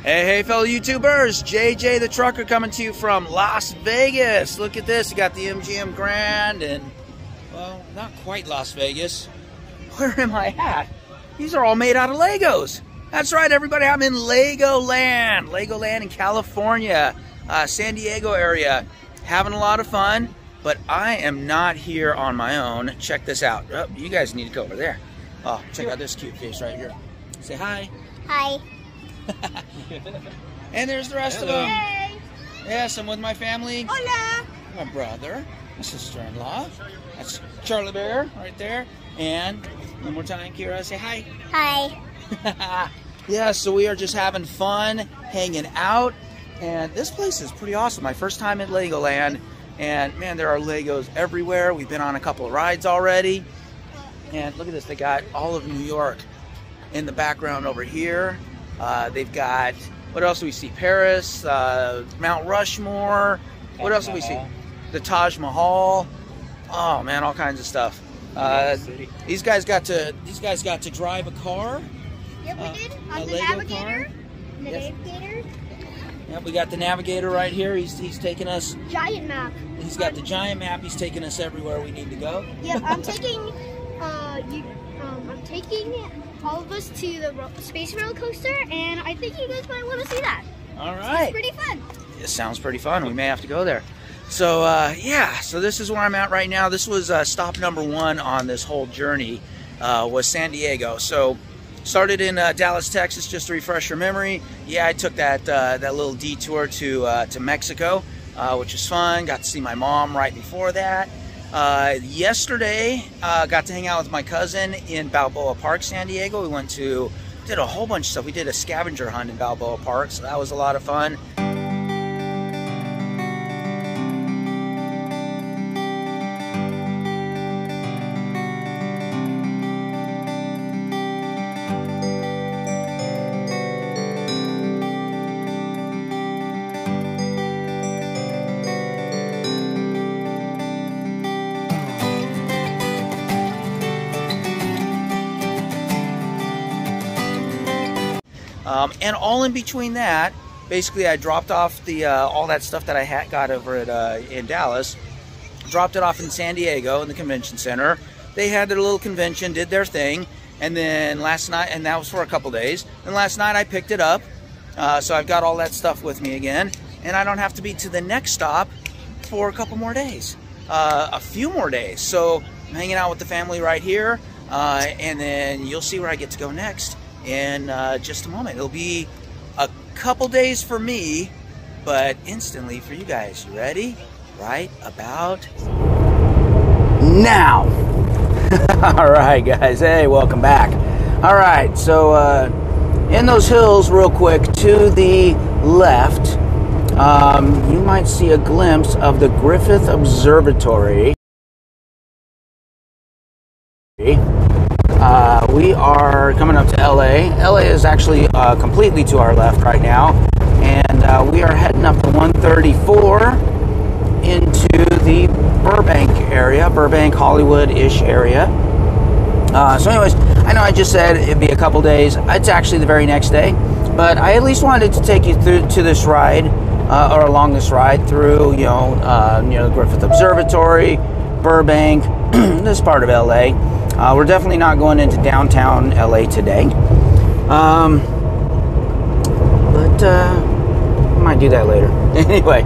Hey, fellow YouTubers, JJ the Trucker coming to you from Las Vegas. Look at this, you got the MGM Grand and, well, not quite Las Vegas. Where am I at? These are all made out of Legos. That's right, everybody, I'm in Legoland. Legoland in California, San Diego area. Having a lot of fun, but I am not here on my own. Check this out. Oh, you guys need to go over there. Oh, check out this cute face right here. Say hi. Hi. And there's the rest of them. Hey. Yes, I'm with my family. Hola. My brother, my sister-in-law. That's Charlie Bear right there. And one more time, Kira, say hi. Hi. Yeah, so we are just having fun, hanging out. And this place is pretty awesome. My first time at Legoland. And man, there are Legos everywhere. We've been on a couple of rides already. And look at this, they got all of New York in the background over here. They've got, what else do we see? Paris, Mount Rushmore. What else do we see? The Taj Mahal. Oh man, all kinds of stuff. These guys got to drive a car. Yep, we did. A On the Lego navigator. car. The Yes. navigator. Yep, we got the navigator right here. He's taking us. Giant map. He's got the giant map. He's taking us everywhere we need to go. Yep, I'm taking. I'm taking all of us to the space roller coaster, and I think you guys might want to see that. All right. It's pretty fun. It sounds pretty fun. We may have to go there. So yeah, so this is where I'm at right now. This was stop number 1 on this whole journey, was San Diego. So started in Dallas, Texas, just to refresh your memory. Yeah, I took that little detour to Mexico, which was fun. Got to see my mom right before that. Yesterday, got to hang out with my cousin in Balboa Park, San Diego. We did a whole bunch of stuff. We did a scavenger hunt in Balboa Park, so that was a lot of fun. And all in between that, basically I dropped off the all that stuff that I got over at in Dallas, dropped it off in San Diego in the convention center. They had their little convention, did their thing, and then last night, and that was for a couple days. And last night I picked it up, so I've got all that stuff with me again, and I don't have to be to the next stop for a couple more days, a few more days. So I'm hanging out with the family right here, and then you'll see where I get to go next in just a moment. It'll be a couple days for me, but instantly for you guys. You ready? Right about now. All right, guys. Hey, welcome back. All right, so in those hills, real quick to the left, you might see a glimpse of the Griffith Observatory. We are coming up to LA. LA is actually completely to our left right now, and we are heading up to 134 into the Burbank area, Burbank, Hollywood-ish area. So anyways, I know I just said it'd be a couple days. It's actually the very next day, but I at least wanted to take you through to this ride, or along this ride through, the Griffith Observatory, Burbank, this part of LA. We're definitely not going into downtown LA today, but I might do that later. Anyway,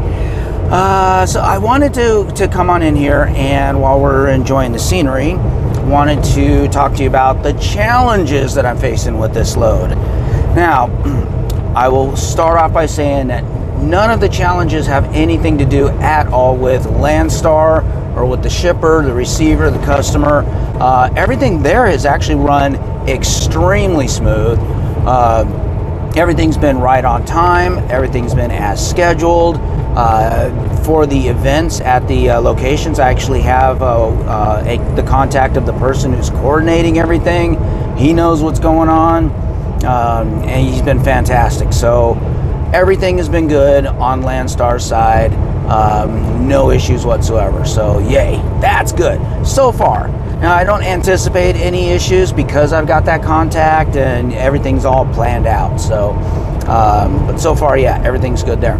so I wanted to come on in here, and while we're enjoying the scenery, wanted to talk to you about the challenges that I'm facing with this load. Now, I will start off by saying that none of the challenges have anything to do at all with Landstar or with the shipper, the receiver, the customer. Everything there has actually run extremely smooth. Everything's been right on time. Everything's been as scheduled. For the events at the locations, I actually have the contact of the person who's coordinating everything. He knows what's going on, and he's been fantastic. So everything has been good on Landstar's side. No issues whatsoever. So yay, that's good so far. Now, I don't anticipate any issues because I've got that contact and everything's all planned out. So, but so far, yeah, everything's good there.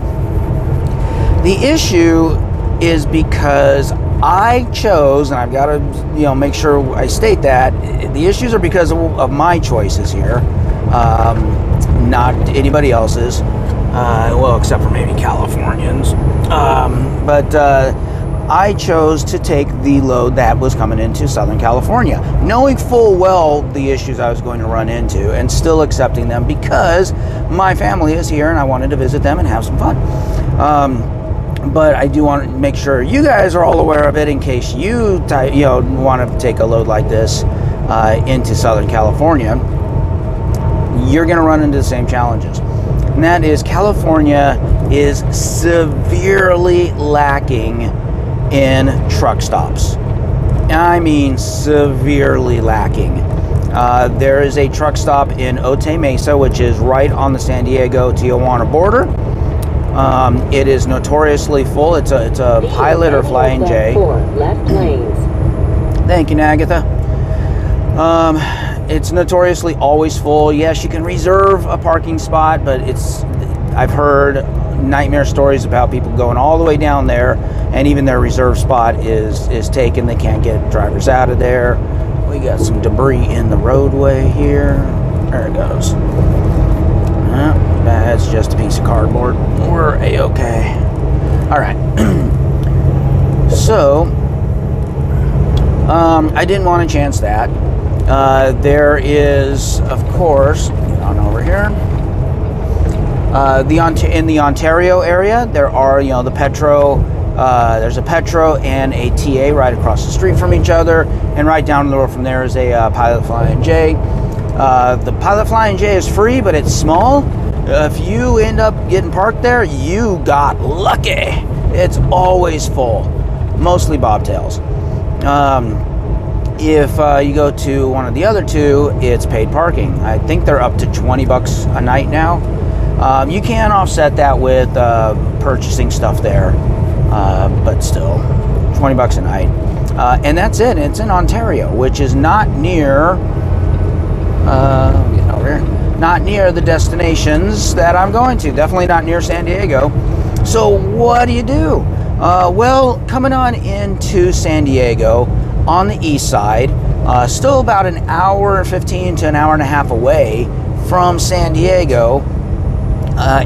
The issue is because I chose, and I've got to, make sure I state that the issues are because of my choices here, not anybody else's. Well, except for maybe Californians. But I chose to take the load that was coming into Southern California, knowing full well the issues I was going to run into, and still accepting them because my family is here and I wanted to visit them and have some fun. But I do want to make sure you guys are all aware of it in case you want to take a load like this into Southern California. You're going to run into the same challenges. And that is, California is severely lacking in truck stops. I mean, severely lacking. There is a truck stop in Otay Mesa, which is right on the San Diego-Tijuana border. It is notoriously full. It's a pilot or flying J. Left lanes. Thank you, Agatha. It's notoriously always full. Yes, you can reserve a parking spot, but I've heard nightmare stories about people going all the way down there, and even their reserve spot is taken. They can't get drivers out of there. We got some debris in the roadway here. There it goes. That's just a piece of cardboard. We're a-okay. All right. So, I didn't want to chance that. There is, of course, get on over here. In the Ontario area, there are, the Petro. There's a Petro and a TA right across the street from each other, and right down the road from there is a Pilot Flying J. The Pilot Flying J is free, but it's small. If you end up getting parked there, you got lucky. It's always full, mostly bobtails. If you go to one of the other two, it's paid parking. I think they're up to $20 a night now. You can offset that with purchasing stuff there, but still, $20 a night. And that's it. It's in Ontario, which is not near, getting over here, not near the destinations that I'm going to. Definitely not near San Diego. So what do you do? Well, coming on into San Diego on the east side, still about an hour 15 to an hour and a half away from San Diego,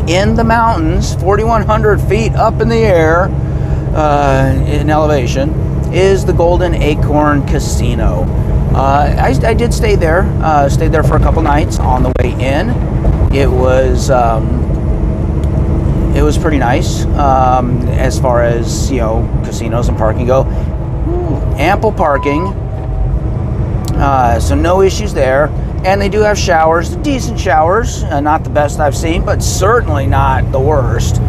in the mountains, 4,100 feet up in the air in elevation, is the Golden Acorn Casino. I did stay there. Stayed there for a couple nights on the way in. It was pretty nice as far as casinos and parking go. Ample parking, so no issues there. And they do have showers, decent showers, not the best I've seen, but certainly not the worst.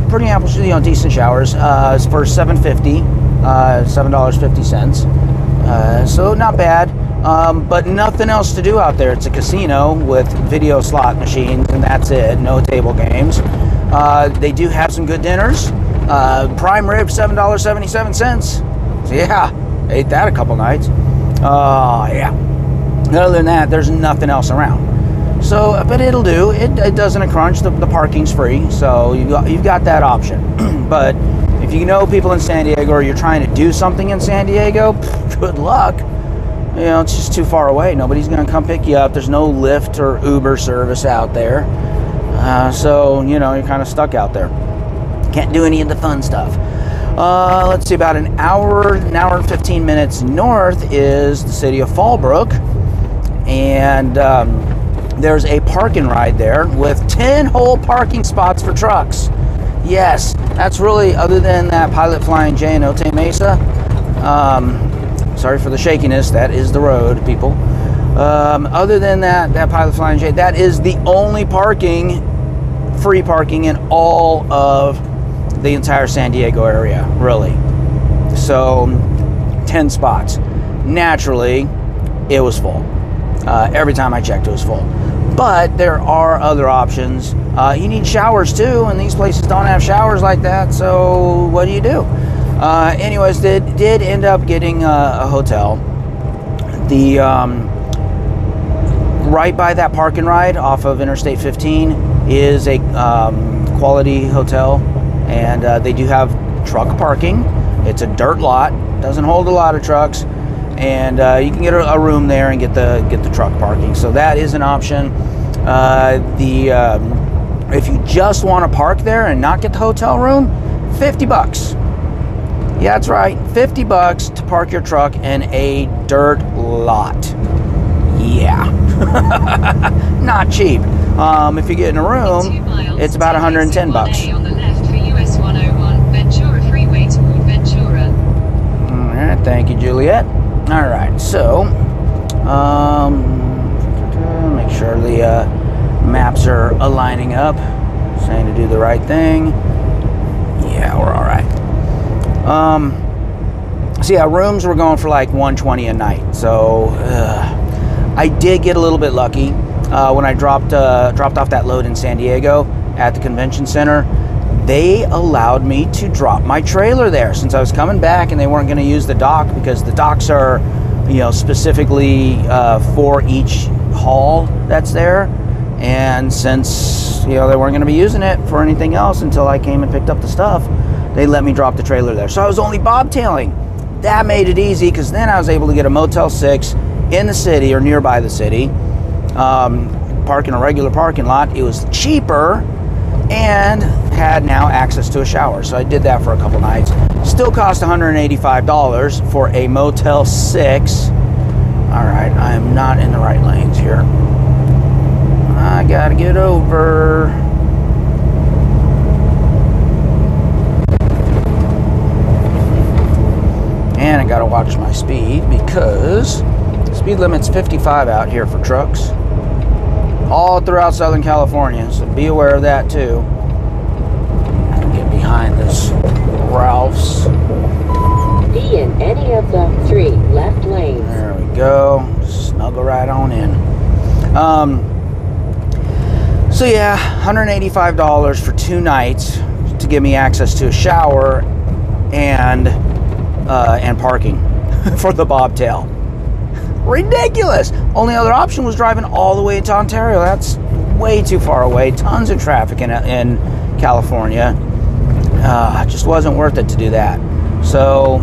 Pretty ample, decent showers. It's for $7.50. So not bad, but nothing else to do out there. It's a casino with video slot machines, and that's it. No table games. They do have some good dinners. Prime rib, $7.77. So yeah, ate that a couple nights. Yeah. Other than that, there's nothing else around. So, but it'll do. It doesn't a crunch. The parking's free, so you've got that option. But if you know people in San Diego, or you're trying to do something in San Diego, good luck. It's just too far away. Nobody's going to come pick you up. There's no Lyft or Uber service out there. So, you're kind of stuck out there. Can't do any of the fun stuff. Let's see, about an hour and 15 minutes north is the city of Fallbrook. And there's a park and ride there with 10 whole parking spots for trucks. Yes, that's really, other than that Pilot Flying J in Otay Mesa. Sorry for the shakiness. That is the road, people. Other than that Pilot Flying J, that is the only free parking in all of the entire San Diego area, really. So, 10 spots. Naturally, it was full. Every time I checked, it was full. But there are other options. You need showers too, and these places don't have showers like that, so what do you do? Anyways, did end up getting a hotel. The right by that park and ride off of Interstate 15 is a quality hotel, and they do have truck parking. It's a dirt lot, doesn't hold a lot of trucks, and you can get a room there and get the truck parking. So that is an option. If you just want to park there and not get the hotel room, $50. Yeah, that's right, $50 to park your truck in a dirt lot. Yeah, not cheap. If you get in a room, it's about 110 bucks. On the left for US 101 Ventura Freeway toward Ventura. All right, thank you, Juliet. All right, so make sure the maps are aligning up, saying to do the right thing. Yeah, we're all right. So yeah, rooms were going for like $120 a night. So I did get a little bit lucky when I dropped off that load in San Diego at the convention center. They allowed me to drop my trailer there since I was coming back, and they weren't going to use the dock because the docks are, specifically for each hall that's there. And since they weren't going to be using it for anything else until I came and picked up the stuff, they let me drop the trailer there. So I was only bobtailing. That made it easy because then I was able to get a Motel 6 in the city or nearby the city, park in a regular parking lot. It was cheaper and had now access to a shower. So I did that for a couple nights. Still cost $185 for a Motel 6. All right, I am not in the right lanes here. I gotta get over. And I gotta watch my speed because the speed limit's 55 out here for trucks all throughout Southern California, so be aware of that too. Get behind this Ralph's. Be in any of the 3 left lanes. There we go. Snuggle right on in. So yeah, $185 for 2 nights to give me access to a shower and parking for the bobtail. Ridiculous. Only other option was driving all the way to Ontario. That's way too far away. Tons of traffic in California. It just wasn't worth it to do that. So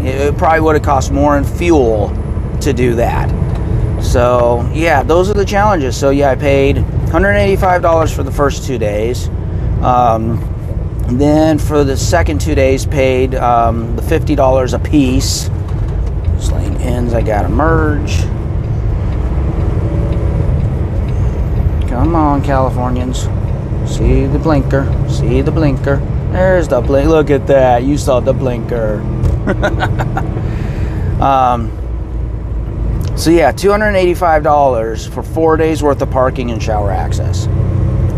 it probably would have cost more in fuel to do that. So yeah, those are the challenges. So yeah, I paid $185 for the first 2 days. And then for the second 2 days, paid the $50 a piece. This lane ends, I gotta merge. Come on, Californians. See the blinker, see the blinker. There's the blinker, look at that, you saw the blinker. So yeah, $285 for 4 days worth of parking and shower access.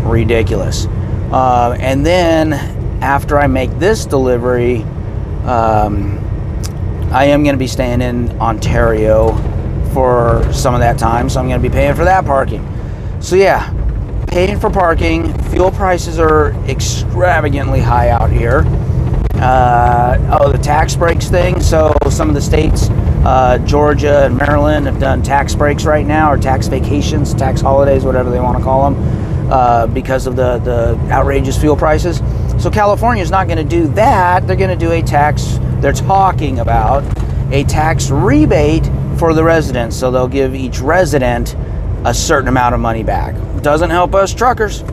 Ridiculous. And then after I make this delivery, I am going to be staying in Ontario for some of that time, so I'm going to be paying for that parking. So yeah, paying for parking. Fuel prices are extravagantly high out here. The tax breaks thing. So some of the states, Georgia and Maryland, have done tax breaks right now, or tax vacations, tax holidays, whatever they want to call them, because of the outrageous fuel prices. So California is not going to do that. They're going to do a tax. They're talking about a tax rebate for the residents. So they'll give each resident a certain amount of money back. Doesn't help us truckers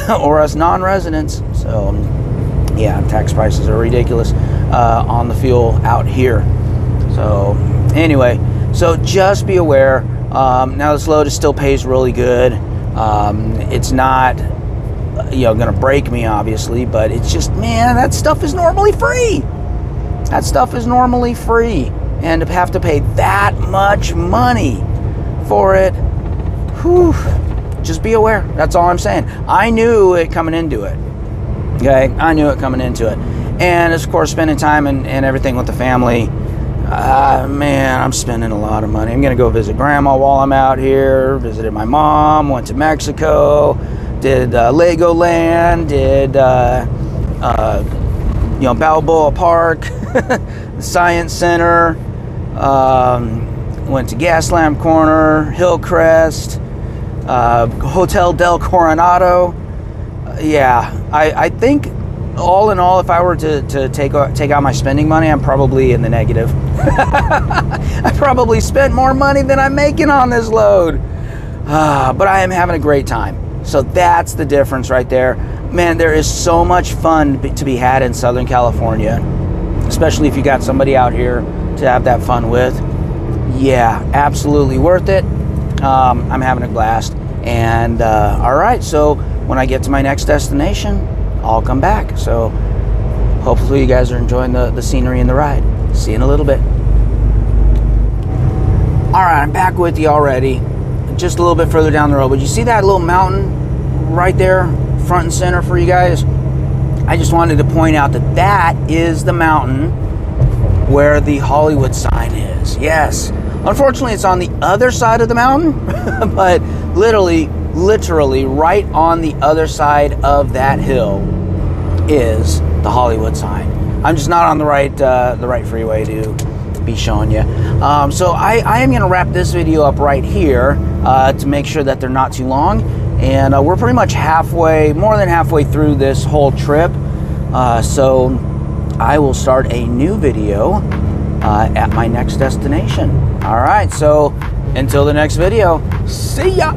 or us non-residents. So yeah, tax prices are ridiculous on the fuel out here. So anyway, so just be aware. Now this load still pays really good. It's not gonna break me, obviously, but it's just, man, that stuff is normally free. That stuff is normally free, and to have to pay that much money for it, whew, just be aware. That's all I'm saying. I knew it coming into it. Okay, I knew it coming into it. And of course, spending time and everything with the family, man, I'm spending a lot of money. I'm gonna go visit grandma while I'm out here. Visited my mom, went to Mexico, did Legoland, did you know, Balboa Park, the Science Center, went to Gaslamp Corner, Hillcrest, Hotel del Coronado. Yeah, I think all in all, if I were to take out my spending money, I'm probably in the negative. I probably spent more money than I'm making on this load. But I am having a great time. So that's the difference right there. Man, there is so much fun to be had in Southern California, especially if you got somebody out here to have that fun with. Yeah, absolutely worth it. I'm having a blast. And all right, so when I get to my next destination, I'll come back. So hopefully you guys are enjoying the scenery and the ride. See you in a little bit. All right, I'm back with you already. Just a little bit further down the road, but you see that little mountain right there, front and center for you guys? I just wanted to point out that that is the mountain where the Hollywood sign is. Yes. Unfortunately, it's on the other side of the mountain, but literally right on the other side of that hill is the Hollywood sign. I'm just not on the right freeway to be showing you. So I am going to wrap this video up right here to make sure that they're not too long. And we're pretty much more than halfway through this whole trip. So I will start a new video at my next destination. All right, so until the next video, see ya.